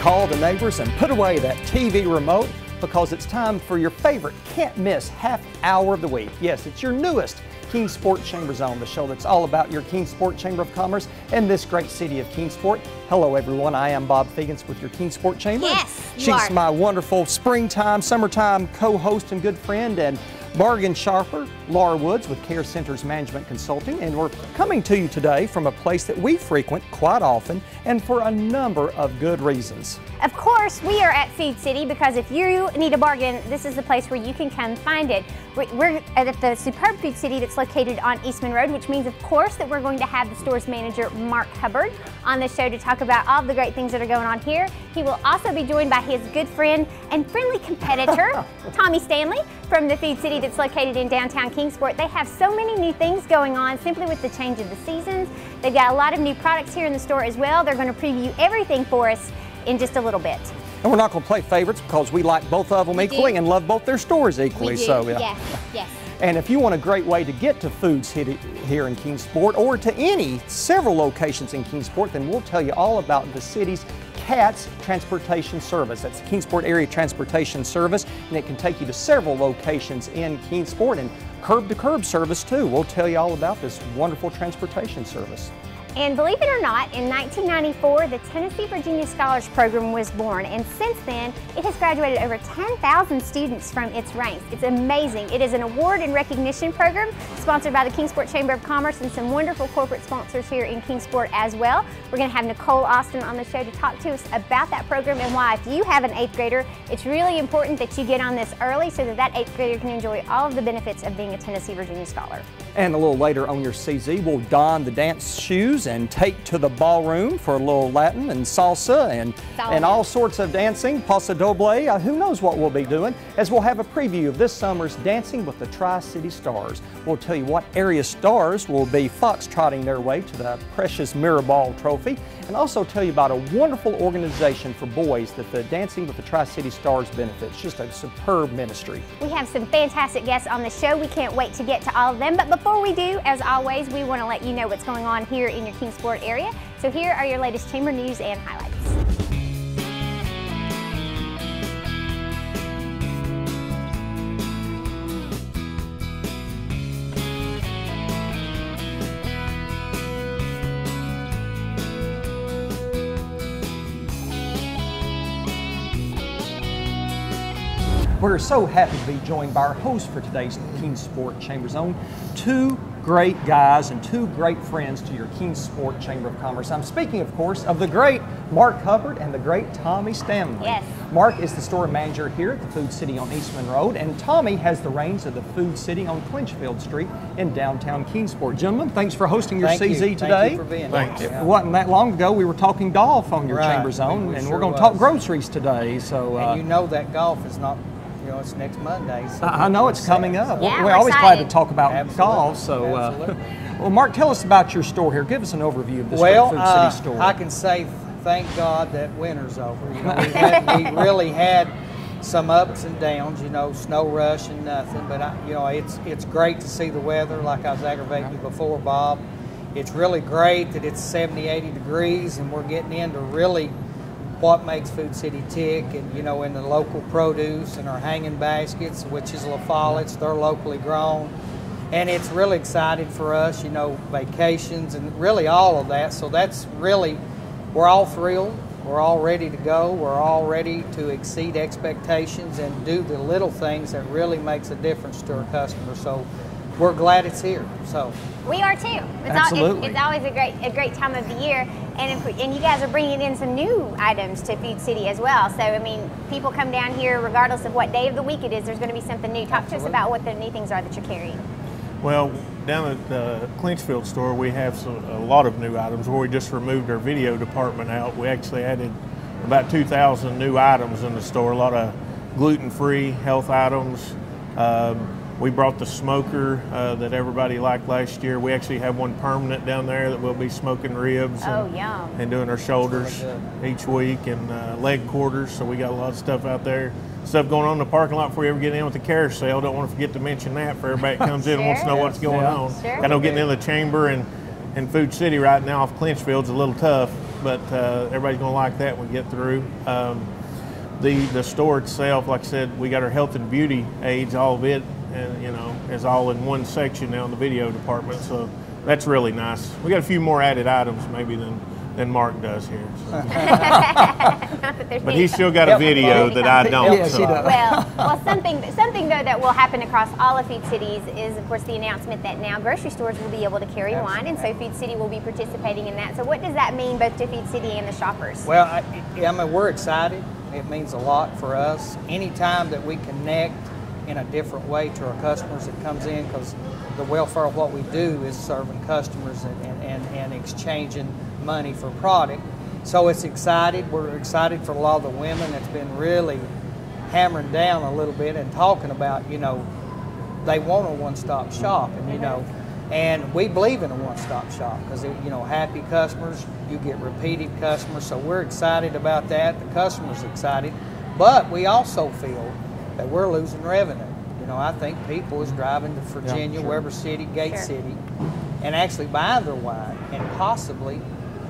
call the neighbors and put away that TV remote because it's time for your favorite can't miss half hour of the week. Yes, it's your newest Kingsport ChamberZone, the show that's all about your Kingsport Chamber of Commerce and this great city of Kingsport. Hello everyone, I am Bob Fegans with your Kingsport Chamber. Yes, She's my wonderful springtime, summertime co-host and good friend, and bargain shopper, Laura Woods with Care Centers Management Consulting, and we're coming to you today from a place that we frequent quite often and for a number of good reasons. Of course, we are at Food City because if you need a bargain, this is the place where you can come find it. We're at the superb Food City that's located on Eastman Road, which means, of course, that we're going to have the store's manager, Mark Hubbard, on the show to talk about all the great things that are going on here. He will also be joined by his good friend and friendly competitor, Tommy Stanley, from the Food City that's located in downtown Kingsport. They have so many new things going on simply with the change of the seasons. They've got a lot of new products here in the store as well. They're going to preview everything for us in just a little bit. And we're not going to play favorites because we like both of them equally and love both their stores equally. So yes. And if you want a great way to get to Food City here in Kingsport or to several locations in Kingsport, then we'll tell you all about the city's CATS Transportation Service. That's the Kingsport Area Transportation Service, and it can take you to several locations in Kingsport and curb-to-curb service too. We'll tell you all about this wonderful transportation service. And believe it or not, in 1994, the Tennessee Virginia Scholars Program was born, and since then, it has graduated over 10,000 students from its ranks. It's amazing. It is an award and recognition program sponsored by the Kingsport Chamber of Commerce and some wonderful corporate sponsors here in Kingsport as well. We're going to have Nicole Austin on the show to talk to us about that program and why, if you have an 8th grader, it's really important that you get on this early so that 8th grader can enjoy all of the benefits of being a Tennessee Virginia Scholar. And a little later on your CZ, we'll don the dance shoes and take to the ballroom for a little Latin and salsa and all sorts of dancing, paso doble. Who knows what we'll be doing, as we'll have a preview of this summer's Dancing with the Tri-City Stars. We'll tell you what area stars will be foxtrotting their way to the precious Mirrorball Trophy, and also tell you about a wonderful organization for boys that the Dancing with the Tri-City Stars benefits. Just a superb ministry. We have some fantastic guests on the show. We can't wait to get to all of them, but before we do, as always, we want to let you know what's going on here in your Kingsport area. So here are your latest chamber news and highlights. We're so happy to be joined by our host for today's Kingsport ChamberZone, two great guys and two great friends to your Kingsport Chamber of Commerce. I'm speaking, of course, of the great Mark Hubbard and the great Tommy Stanley. Yes. Mark is the store manager here at the Food City on Eastman Road, and Tommy has the reins of the Food City on Clinchfield Street in downtown Kingsport. Gentlemen, thanks for hosting your CZ today. Thank you for being here. It wasn't that long ago we were talking golf on your ChamberZone, and we're going to talk groceries today. So, and you know that golf is not, you know, it's next Monday. So I know it's coming up. Yeah, we're always excited. glad to talk about golf. So, well, Mark, tell us about your store here. Give us an overview of this Food City store. I can say thank God that winter's over. You know, we really had some ups and downs. You know, snow rush and nothing. But you know, it's great to see the weather. Like I was aggravating you before, Bob. It's really great that it's 70, 80 degrees, and we're getting into really what makes Food City tick, and you know, in the local produce and our hanging baskets, which is La Follett's, they're locally grown, and it's really exciting for us, you know, vacations and really all of that. So that's really, we're all thrilled, we're all ready to go, we're all ready to exceed expectations and do the little things that really makes a difference to our customers. So we're glad it's here. So we are too. Absolutely. It's always a great time of the year, and you guys are bringing in some new items to Food City as well. So I mean, people come down here regardless of what day of the week it is. There's going to be something new. Talk to us about what the new things are that you're carrying. Well, down at the Clinchfield store, we have a lot of new items. Where we just removed our video department out, we actually added about 2,000 new items in the store. A lot of gluten-free health items. We brought the smoker that everybody liked last year. We actually have one permanent down there that we'll be smoking ribs and doing our shoulders each week, and leg quarters. So we got a lot of stuff out there. Stuff going on in the parking lot before you ever get in with the carousel. Don't want to forget to mention that for everybody that comes in and wants to know what's going on. I know getting in the chamber and Food City right now off Clinchfield's a little tough. but everybody's going to like that when we get through. The store itself, like I said, we got our health and beauty aids, all of it, and is all in one section now in the video department. So that's really nice. We got a few more added items maybe than Mark does here. So. But he's still got a video that I don't. Yes, he does. Well, something though that will happen across all of Food Cities is, of course, the announcement that now grocery stores will be able to carry wine, and so Food City will be participating in that. So what does that mean both to Food City and the shoppers? Well, I mean, we're excited. It means a lot for us. Anytime that we connect in a different way to our customers that comes in, because the welfare of what we do is serving customers and exchanging money for product. So it's excited. We're excited for a lot of the women that's been really hammering down a little bit and talking about, they want a one-stop shop, and and we believe in a one-stop shop because happy customers, you get repeated customers. So we're excited about that. The customer's excited, but we also feel that we're losing revenue. I think people is driving to Virginia, Weber City, Gate City, and actually buying their wine and possibly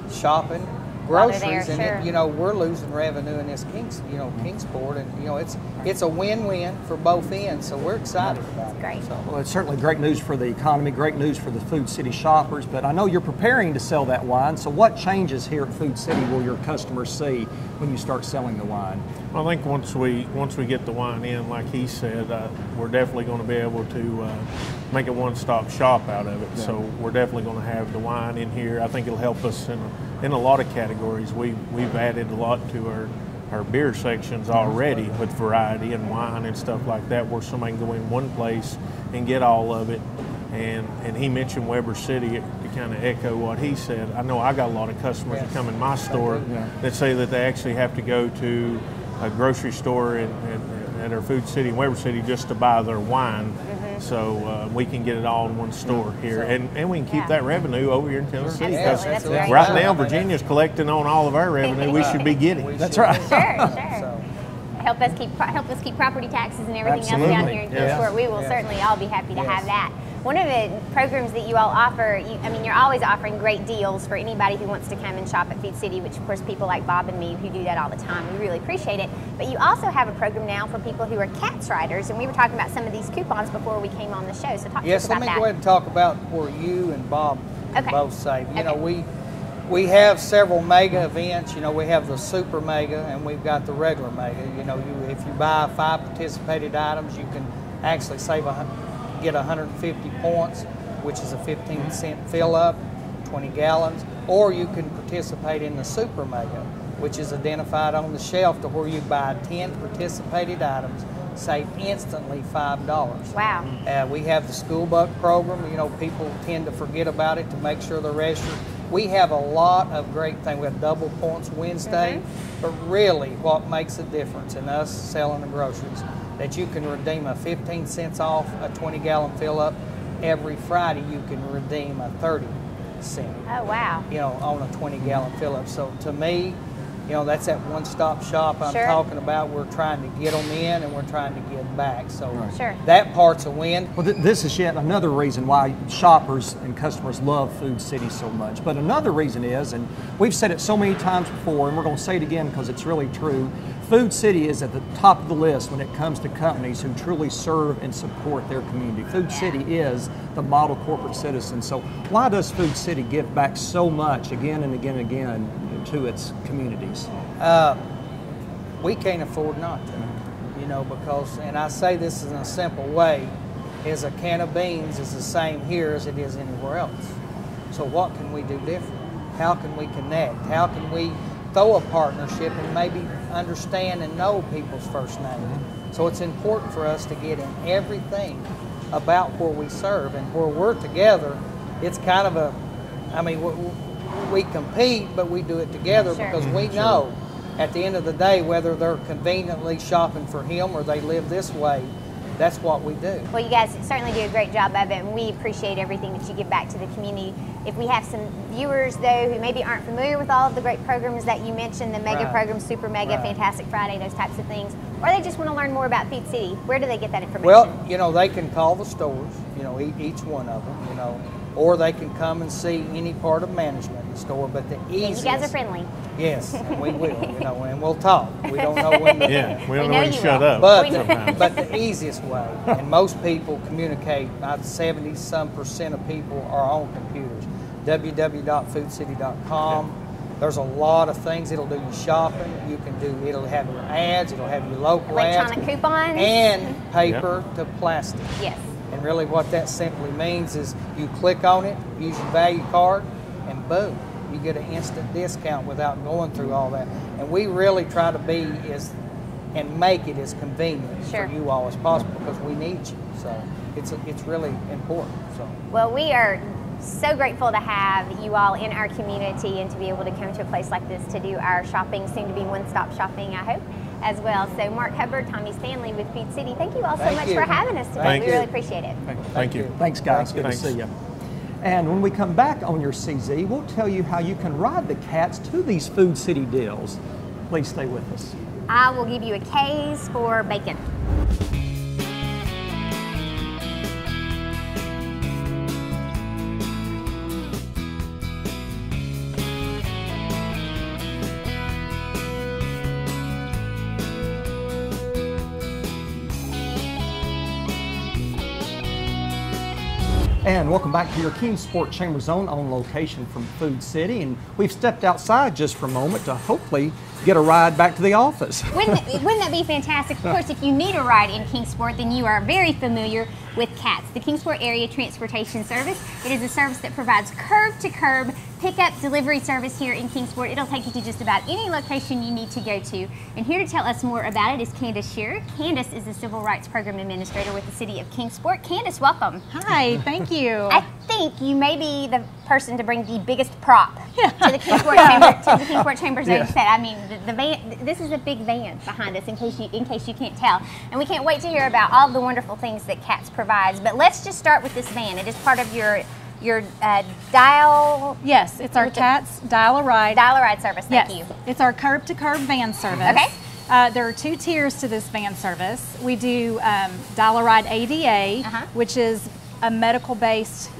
shopping groceries, and we're losing revenue in this Kingsport, and it's a win-win for both ends. So we're excited about it. Great. So, Well, it's certainly great news for the economy, great news for the Food City shoppers. But I know you're preparing to sell that wine. So what changes here at Food City will your customers see when you start selling the wine? I think once we get the wine in, like he said, we're definitely going to be able to make a one-stop shop out of it. Yeah. So we're definitely going to have the wine in here. I think it'll help us in a lot of categories. We've added a lot to our beer sections already with variety and wine and stuff like that, where somebody can go in one place and get all of it. And he mentioned Weber City to kind of echo what he said. I know I got a lot of customers that come in my store that say that they actually have to go to a grocery store at our Food City in Weber City just to buy their wine. So we can get it all in one store here, and we can keep that revenue over here in Tennessee, because right now Virginia's collecting on all of our revenue we should be getting. That's right. Sure. Help us keep property taxes and everything else down here in Kingsport. We will certainly all be happy to have that. One of the programs that you all offer, you're always offering great deals for anybody who wants to come and shop at Food City, which of course people like Bob and me who do that all the time, we really appreciate it. But you also have a program now for people who are Cats riders, and we were talking about some of these coupons before we came on the show. So talk to us about that. Yes, let me go ahead and talk about where you and Bob both save. We have several mega events. We have the super mega and we've got the regular mega. If you buy 5 participated items, you can actually get 150 points, which is a 15-cent fill up, 20 gallons, or you can participate in the super mega, which is identified on the shelf to where you buy 10 participated items, save instantly $5. Wow. We have the school buck program. People tend to forget about it to make sure they're registered. We have a lot of great things. We have double points Wednesday, but really what makes a difference in us selling the groceries, that you can redeem a 15 cents off a 20-gallon fill-up. Every Friday you can redeem a 30-cent. Oh, wow. On a 20-gallon fill-up. So to me, that's that one-stop shop I'm talking about. We're trying to get them in and we're trying to get back. So that part's a win. Well, this is yet another reason why shoppers and customers love Food City so much. But another reason is, and we've said it so many times before, and we're going to say it again because it's really true, Food City is at the top of the list when it comes to companies who truly serve and support their community. Food City is the model corporate citizen. So why does Food City give back so much again and again and again to its communities? We can't afford not to, because, and I say this in a simple way, is a can of beans is the same here as it is anywhere else. So what can we do different? How can we connect? How can we throw a partnership and maybe understand and know people's first name? So it's important for us to get in everything about where we serve, and where we're together, it's kind of we compete, but we do it together because we know at the end of the day, whether they're conveniently shopping for him or they live this way, that's what we do. Well, you guys certainly do a great job of it, and we appreciate everything that you give back to the community. If we have some viewers, though, who maybe aren't familiar with all of the great programs that you mentioned, the mega programs, Super Mega, Fantastic Friday, those types of things, or they just want to learn more about Food City, where do they get that information? Well, they can call the stores, each one of them, or they can come and see any part of management in the store. But the easiest, you guys are friendly. Yes, we will, and we'll talk. We don't know when to we don't know when to shut will. up. But the easiest way, and most people communicate, about 70-some% of people are on computers. www.foodcity.com. There's a lot of things. It'll do your shopping. You can do. It'll have your ads. It'll have your local Electronic ads. coupons. And paper to plastic. Yes. And really what that simply means is you click on it, use your value card, and boom, you get an instant discount without going through all that. And we really try to be and make it as convenient for you all as possible, because we need you. So it's really important. So. Well, we are so grateful to have you all in our community and to be able to come to a place like this to do our shopping, soon to be one-stop shopping, I hope, as well. So Mark Hubbard, Tommy Stanley with Food City, thank you all so much for having us today. We really appreciate it. Thank you. Thanks, guys. Good to see you. And when we come back on your CZ, we'll tell you how you can ride the cats to these Food City deals. Please stay with us. I will give you a case for bacon. And welcome back to your Kingsport ChamberZone on location from Food City. And we've stepped outside just for a moment to hopefully get a ride back to the office. Wouldn't that be fantastic? Of course, if you need a ride in Kingsport, then you are very familiar with CATS, the Kingsport Area Transportation Service. It is a service that provides curb-to-curb pickup delivery service here in Kingsport. It'll take you to just about any location you need to go to. And here to tell us more about it is Candace Shearer. Candace is the Civil Rights Program Administrator with the City of Kingsport. Candace, welcome. Hi, thank you. I think you may be the person to bring the biggest prop to the Kingsport ChamberZone set. I mean, the van. This is a big van behind us, in case you can't tell. And we can't wait to hear about all the wonderful things that CATS provides. But let's just start with this van. It is part of your dial. Yes, it's our CATS Dial-A-Ride. Dial-A-Ride service. Thank you. It's our curb-to-curb van service. Okay. There are 2 tiers to this van service. We do Dial-A-Ride ADA, which is a medical-based,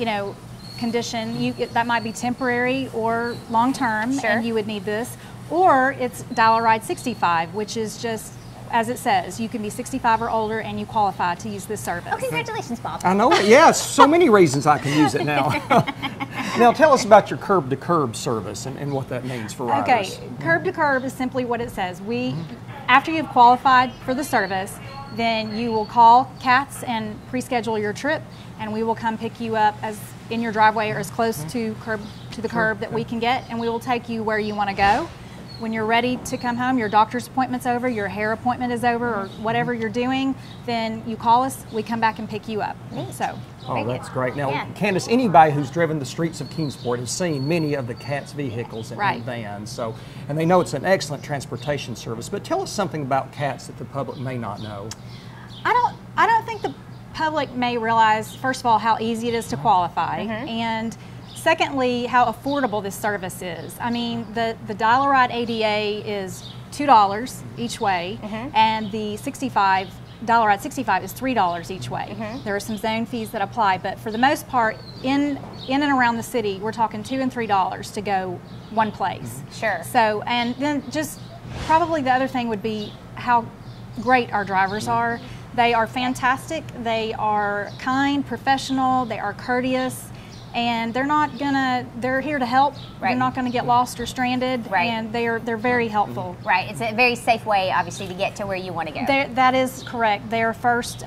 condition. That might be temporary or long-term, and you would need this. Or it's Dial-A-Ride 65, which is just, as it says, you can be 65 or older and you qualify to use this service. Oh, congratulations, Bob. I know it. Yes, so many reasons I can use it now. Now tell us about your curb-to-curb service and what that means for riders. Okay, curb-to-curb is simply what it says. After you've qualified for the service, then you will call CATS and pre-schedule your trip, and we will come pick you up in your driveway or as close to the curb that we can get, and we will take you where you want to go. When you're ready to come home, your doctor's appointment's over, your hair appointment is over, or whatever you're doing, then you call us, we come back and pick you up. So. Oh, that's great. Now, Candace, anybody who's driven the streets of Kingsport has seen many of the CATS vehicles and vans, and they know it's an excellent transportation service. But tell us something about CATS that the public may not know. I don't think the public may realize, first of all, how easy it is to qualify, and secondly, how affordable this service is. I mean, the Dial-A-Ride ADA is $2 each way, and the Dial-A-Ride 65 is $3 each way. There are some zone fees that apply, but for the most part, in and around the city, we're talking $2 and $3 to go one place. Sure. So, and then just probably the other thing would be how great our drivers are. They are fantastic. They are kind, professional. They are courteous. And they're here to help. They're not gonna get lost or stranded, and they're very helpful. Right, it's a very safe way, obviously, to get to where you want to go. That is correct. Their first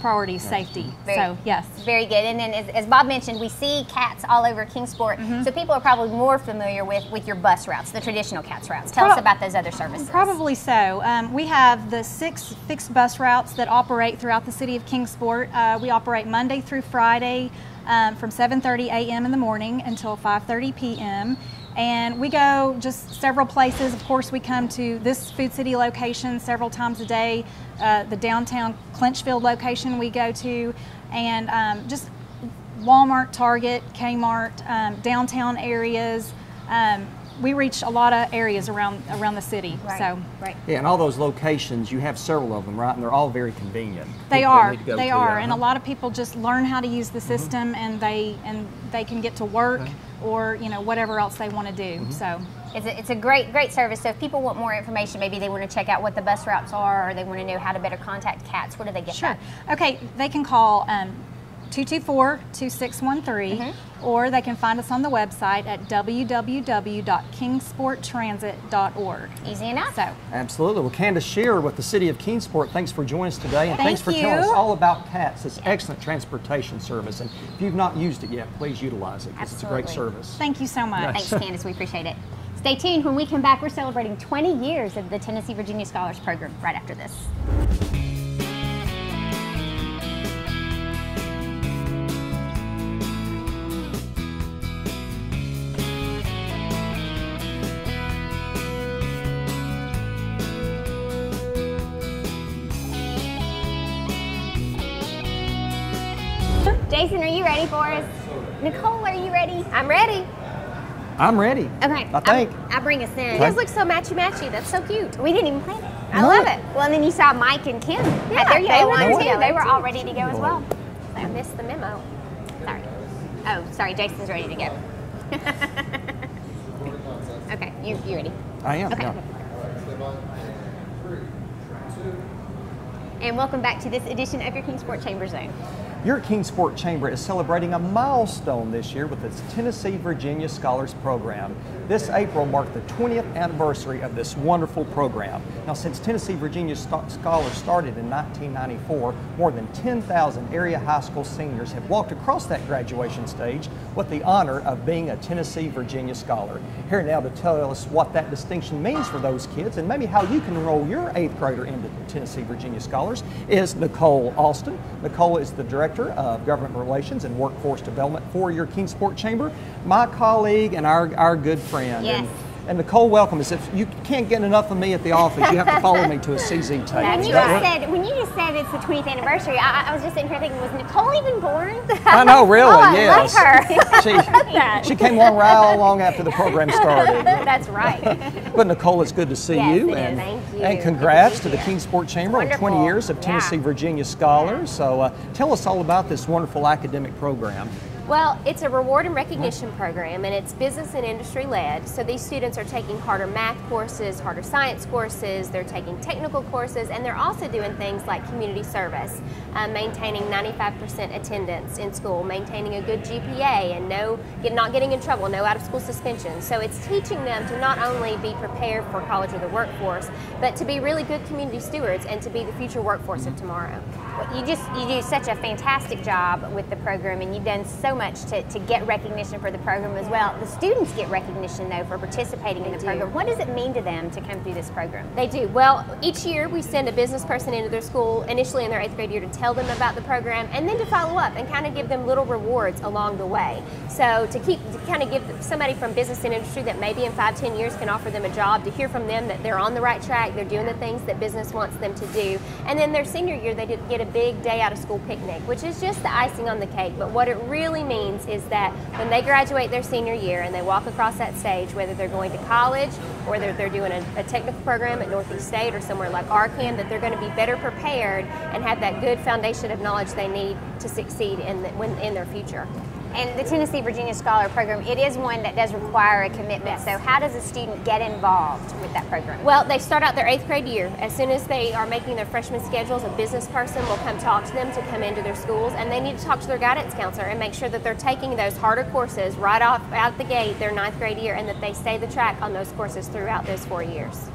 priority is safety. Yes. Very good. And then, as Bob mentioned, we see CATS all over Kingsport, so people are probably more familiar with your bus routes, the traditional CATS routes. Tell us about those other services. Probably so. We have the 6 fixed bus routes that operate throughout the city of Kingsport. We operate Monday through Friday, from 7:30 a.m. in the morning until 5:30 p.m. And we go just several places. Of course, we come to this Food City location several times a day, the downtown Clinchfield location we go to, and just Walmart, Target, Kmart, downtown areas. we reach a lot of areas around the city. Right. So right. Yeah, and all those locations, you have several of them, right? And they're all very convenient. They People are. need to go They to, are, and a lot of people just learn how to use the system, and they can get to work or whatever else they want to do. So. It's a great service. So if people want more information, maybe they want to check out what the bus routes are, or they want to know how to better contact CATS, where do they get Sure. that? Okay, they can call 224-2613, or they can find us on the website at www.kingsporttransit.org. Easy enough. So, Absolutely. Well, Candace Shearer with the City of Kingsport, thanks for joining us today, and thanks for Thank telling us you. all about CATS, this excellent transportation service. And if you've not used it yet, please utilize it, because it's a great Absolutely. service. thank you so much. Thanks, Candace. We appreciate it. Stay tuned. When we come back, we're celebrating 20 years of the Tennessee Virginia Scholars Program right after this. Jason, are you ready for us? Nicole, are you ready? I'm ready. I'm ready. Okay. I think. I'll bring us in. You guys look so matchy-matchy. That's so cute. We didn't even plan it. I love it. Well, and then you saw Mike and Kim had their they yellow were ones too. together, They were too. all ready to go as well. I missed the memo. Sorry. Oh, sorry. Jason's ready to go. Okay, you ready? I am, Okay. yeah. And welcome back to this edition of your Kingsport Chamber Zone. Your Kingsport Chamber is celebrating a milestone this year with its Tennessee Virginia Scholars Program. This April marked the 20th anniversary of this wonderful program. Now, since Tennessee Virginia Scholars started in 1994, more than 10,000 area high school seniors have walked across that graduation stage with the honor of being a Tennessee Virginia Scholar. Here now to tell us what that distinction means for those kids and maybe how you can enroll your 8th grader into Tennessee Virginia Scholars is Nicole Alston. Nicole is the Director of Government Relations and Workforce Development for your Kingsport Chamber, my colleague and our good friend. Yes. And Nicole, welcome. As if you can't get enough of me at the office, you have to follow me to a CZ table. When you just said it's the 20th anniversary, I was just sitting here thinking, was Nicole even born? I know, really, I yes. love her. She came along right long after the program started. That's right. But Nicole, it's good to see Yes, you. it is. And, Thank you. and Good congrats to to be the here. Kingsport Chamber on 20 Wonderful. years of Tennessee Yeah. Virginia Scholars. So tell us all about this wonderful academic program. Well, it's a reward and recognition program, and it's business and industry led. So these students are taking harder math courses, harder science courses, they're taking technical courses, and they're also doing things like community service, maintaining 95% attendance in school, maintaining a good GPA, and not getting in trouble, no out of school suspension. So it's teaching them to not only be prepared for college or the workforce, but to be really good community stewards and to be the future workforce of tomorrow. You do such a fantastic job with the program, and you've done so much to get recognition for the program as well. The students get recognition, though, for participating in the program. What does it mean to them to come through this program? They do. Well, each year we send a business person into their school, initially in their 8th grade year, to tell them about the program, and then to follow up and kind of give them little rewards along the way. So to kind of give somebody from business and industry that maybe in 5-10 years can offer them a job, to hear from them that they're on the right track, they're doing the things that business wants them to do. And then their senior year, they did get a big day out of school picnic, which is just the icing on the cake. But what it really means is that when they graduate their senior year and they walk across that stage, whether they're going to college or whether they're doing a technical program at Northeast State or somewhere like Arkham, that they're going to be better prepared and have that good foundation of knowledge they need to succeed in their future. And the Tennessee Virginia Scholar Program, it is one that does require a commitment. So how does a student get involved with that program? Well, they start out their 8th grade year. As soon as they are making their freshman schedules, a business person will come talk to them to come into their schools, and they need to talk to their guidance counselor and make sure that they're taking those harder courses right off out the gate their 9th grade year, and that they stay the track on those courses throughout those 4 years.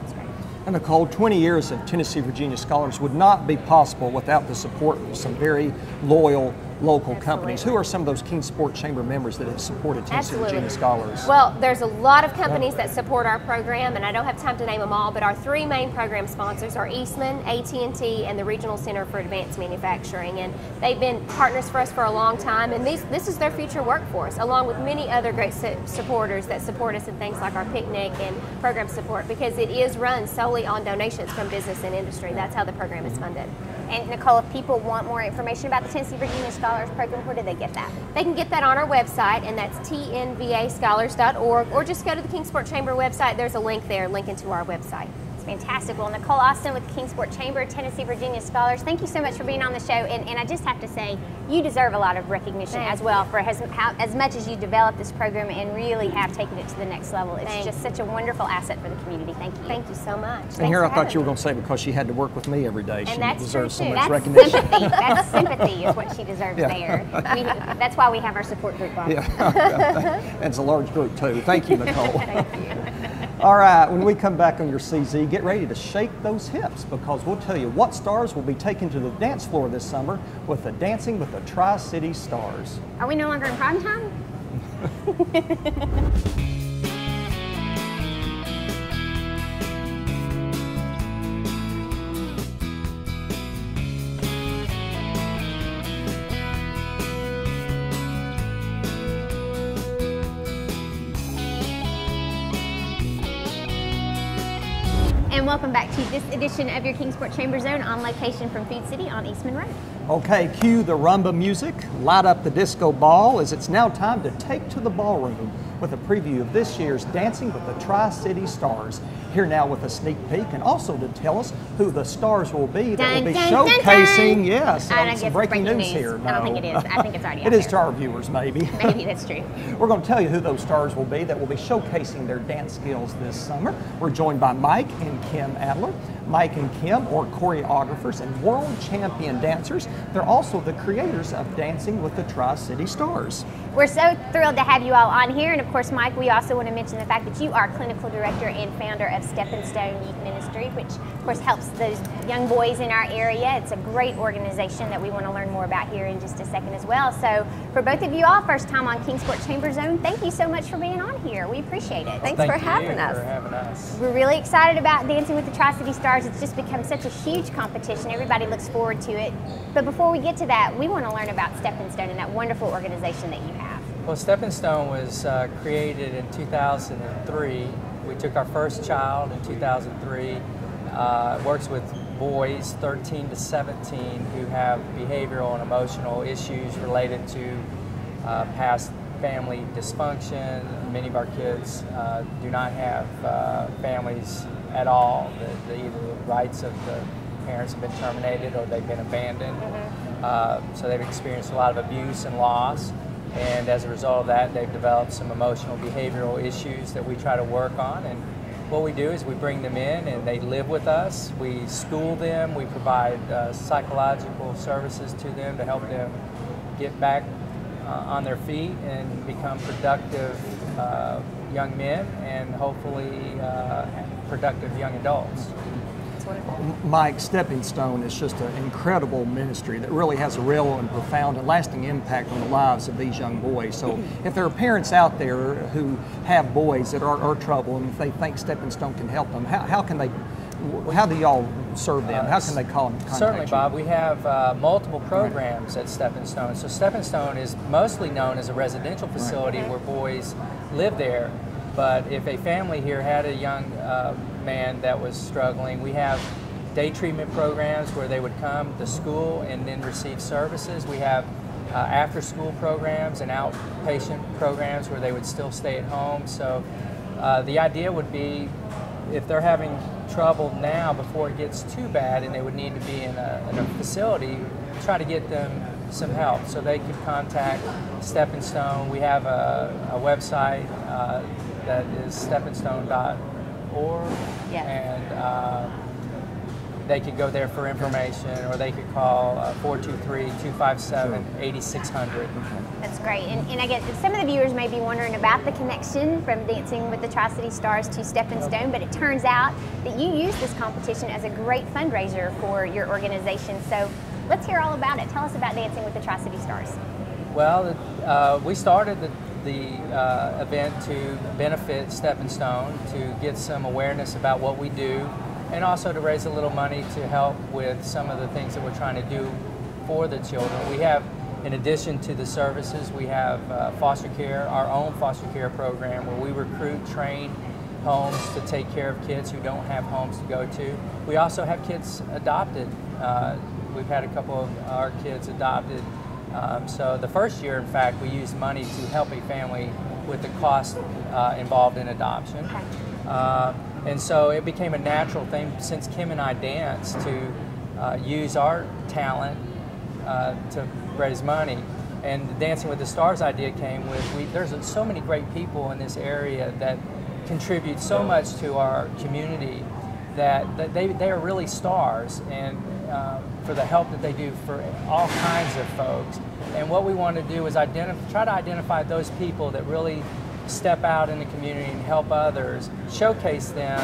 And Nicole, 20 years of Tennessee Virginia Scholars would not be possible without the support of some very loyal local companies. Who are some of those Kingsport Chamber members that have supported Tennessee Virginia Scholars? Well, there's a lot of companies that support our program, and I don't have time to name them all, but our 3 main program sponsors are Eastman, AT&T, and the Regional Center for Advanced Manufacturing. And they've been partners for us for a long time, and this is their future workforce, along with many other great supporters that support us in things like our picnic and program support, because it is run solely on donations from business and industry. That's how the program is funded. And Nicole, if people want more information about the Tennessee Virginia Scholars Program, where do they get that? They can get that on our website, and that's tnvascholars.org, or just go to the Kingsport Chamber website. There's a link there linking to our website. Fantastic. Well, Nicole Austin with the Kingsport Chamber, Tennessee Virginia Scholars, thank you so much for being on the show. And I just have to say, you deserve a lot of recognition as well for as much as you developed this program and really have taken it to the next level. It's just such a wonderful asset for the community. Thank you. Thank you so much. And here I thought you were going to say because she had to work with me every day. She deserves so much recognition. Sympathy. That's sympathy is what she deserves there. That's why we have our support group on. Yeah, it's a large group too. Thank you, Nicole. Thank you. All right, when we come back on your CZ, get ready to shake those hips because we'll tell you what stars will be taken to the dance floor this summer with the Dancing with the Tri-City Stars. Are we no longer in prime time? And welcome back to this edition of your Kingsport Chamber Zone on location from Food City on Eastman Road. Okay, cue the rumba music, light up the disco ball as it's now time to take to the ballroom with a preview of this year's Dancing with the Tri-City Stars. Here now with a sneak peek and also to tell us who the stars will be that will be showcasing, yes, some breaking news here. No. I don't think it is. I think it's already out It is there. to our viewers, maybe. Maybe, that's true. We're going to tell you who those stars will be that will be showcasing their dance skills this summer. We're joined by Mike and Kim Adler. Mike and Kim are choreographers and world champion dancers. They're also the creators of Dancing with the Tri-City Stars. We're so thrilled to have you all on here. And of course, Mike, we also want to mention the fact that you are clinical director and founder of Stepping Stone Youth Ministry, which of course helps those young boys in our area. It's a great organization that we want to learn more about here in just a second as well. So for both of you all, first time on Kingsport Chamber Zone, thank you so much for being on here. We appreciate it. Thanks for having us. We're really excited about Dancing with the Tri-City Stars. It's just become such a huge competition. Everybody looks forward to it. But before we get to that, we want to learn about Stepping Stone and that wonderful organization that you have. Well, Stepping Stone was created in 2003. We took our first child in 2003. Works with boys 13 to 17 who have behavioral and emotional issues related to past family dysfunction. Many of our kids do not have families at all. Either the rights of the parents have been terminated or they've been abandoned. So they've experienced a lot of abuse and loss. And as a result of that, they've developed some emotional behavioral issues that we try to work on. And what we do is we bring them in and they live with us. We school them. We provide psychological services to them to help them get back on their feet and become productive young men and hopefully productive young adults. Mike, Stepping Stone is just an incredible ministry that really has a real and profound and lasting impact on the lives of these young boys. So if there are parents out there who have boys that are trouble and if they think Stepping Stone can help them, how do y'all serve them? How can they call and contact Certainly, you? Bob. We have multiple programs at Stepping Stone. So Stepping Stone is mostly known as a residential facility where boys live there. But if a family here had a young man that was struggling, we have day treatment programs where they would come to school and then receive services. We have after-school programs and outpatient programs where they would still stay at home. So the idea would be if they're having trouble now before it gets too bad and they would need to be in a facility, try to get them some help. So they could contact Stepping Stone. We have a website that is steppingstone.org, and they could go there for information, or they could call 423-257-8600. That's great. And I guess some of the viewers may be wondering about the connection from Dancing with the Tri-City Stars to Stepping Stone, but it turns out that you use this competition as a great fundraiser for your organization. So let's hear all about it. Tell us about Dancing with the Tri-City Stars. Well, we started the event to benefit Stepping Stone, to get some awareness about what we do, and also to raise a little money to help with some of the things that we're trying to do for the children. We have, in addition to the services, we have foster care, our own foster care program where we recruit, train homes to take care of kids who don't have homes to go to. We also have kids adopted We've had a couple of our kids adopted. So the first year, in fact, we used money to help a family with the cost involved in adoption. And so it became a natural thing since Kim and I dance to use our talent to raise money. And the Dancing with the Stars idea came with, there's so many great people in this area that contribute so much to our community that they are really stars, and for the help that they do for all kinds of folks. And what we want to do is try to identify those people that really step out in the community and help others, showcase them,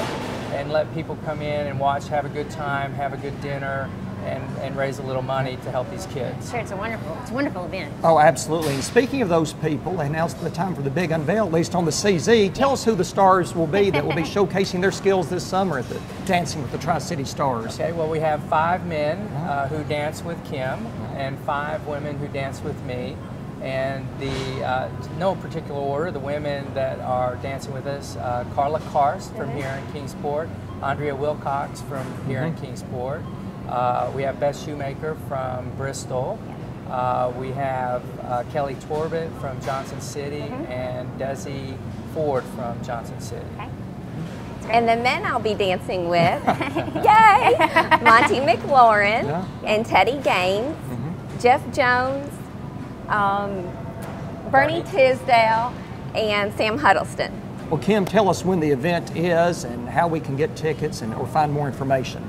and let people come in and watch, have a good time, have a good dinner, and raise a little money to help these kids. Sure, it's a wonderful event. Oh, absolutely. And speaking of those people, and now's the time for the big unveil, at least on the CZ. Tell us who the stars will be that will be showcasing their skills this summer at the Dancing with the Tri-City Stars. Okay, well, we have 5 men who dance with Kim and 5 women who dance with me. And no particular order, the women that are dancing with us, Carla Karst from here in Kingsport, Andrea Wilcox from here in Kingsport. We have Beth Shoemaker from Bristol. We have Kelly Torbett from Johnson City and Desi Ford from Johnson City. Okay. And the men I'll be dancing with, yay, Monty McLaurin and Teddy Gaines, Jeff Jones, Bernie Tisdale, and Sam Huddleston. Well, Kim, tell us when the event is and how we can get tickets or find more information.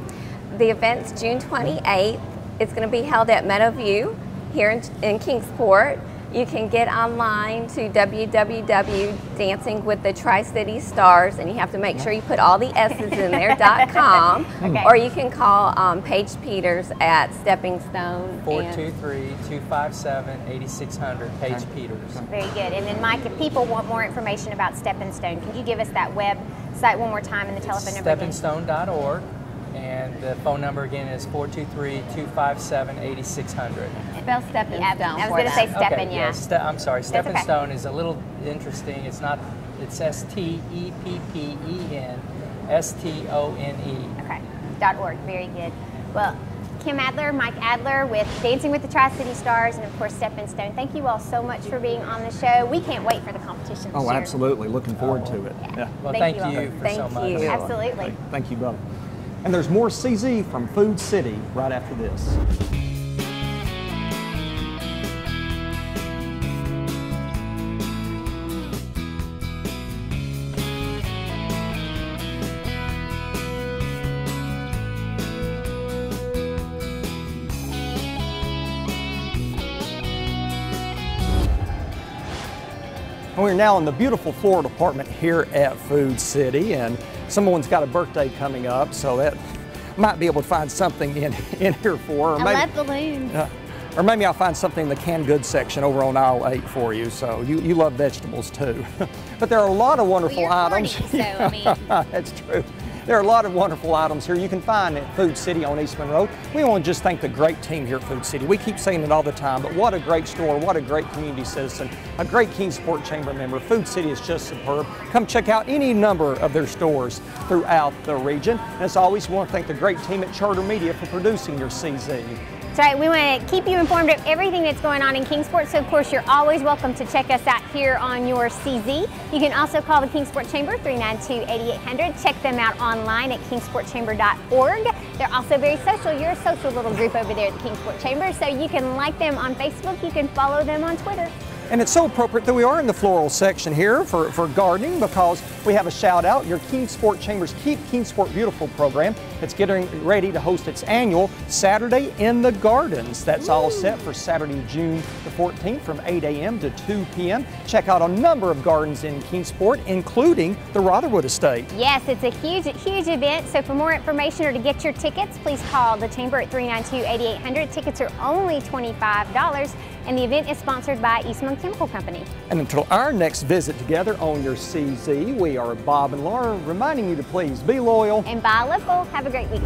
The event's June 28th. It's going to be held at Meadowview here in Kingsport. You can get online to www.dancingwiththetri-city-stars, and you have to make sure you put all the S's in there, .com, or you can call Paige Peters at Stepping Stone. 423-257-8600, Paige Peters. Very good. And then, Mike, if people want more information about Stepping Stone, can you give us that website one more time and the telephone number again? SteppingStone.org. And the phone number again is 423-257-8600. Spell Stepping Stone. I was going to say Steppin', okay, yeah. I'm sorry. Stepping Stone is a little interesting. It's not. It's STEPPEN STONE. Okay. .org. Very good. Well, Kim Adler, Mike Adler with Dancing with the Tri-City Stars, and of course Stepping Stone. Thank you all so much for being on the show. We can't wait for the competition this year. Absolutely. Looking forward to it. Yeah. Well, thank you for so much. Thank you. Absolutely. Thank you both. And there's more CZ from Food City right after this. We're now in the beautiful floral department here at Food City, and someone's got a birthday coming up, so that might be able to find something in here for her. I love balloons. Or maybe I'll find something in the canned goods section over on aisle 8 for you. So you love vegetables too. But there are a lot of wonderful items. 40, so, I mean. That's true. There are a lot of wonderful items here you can find at Food City on Eastman Road. We want to just thank the great team here at Food City. We keep saying it all the time, but what a great store, what a great community citizen, a great Kingsport Chamber member. Food City is just superb. Come check out any number of their stores throughout the region. And as always, we want to thank the great team at Charter Media for producing your CZ. That's right, we want to keep you informed of everything that's going on in Kingsport, so of course you're always welcome to check us out here on your CZ. You can also call the Kingsport Chamber, 392-8800. Check them out online at kingsportchamber.org. They're also very social. You're a social little group over there at the Kingsport Chamber, so you can like them on Facebook, you can follow them on Twitter. And it's so appropriate that we are in the floral section here for gardening, because we have a shout out, your Kingsport Chamber's Keep Kingsport Beautiful program. It's getting ready to host its annual Saturday in the Gardens. That's all set for Saturday, June the 14th from 8 a.m. to 2 p.m. Check out a number of gardens in Kingsport, including the Rotherwood Estate. Yes, it's a huge event. So for more information or to get your tickets, please call the Chamber at 392-8800. Tickets are only $25. And the event is sponsored by Eastman Chemical Company. And until our next visit together on your CZ, we are Bob and Laura reminding you to please be loyal and buy local. Have a great week.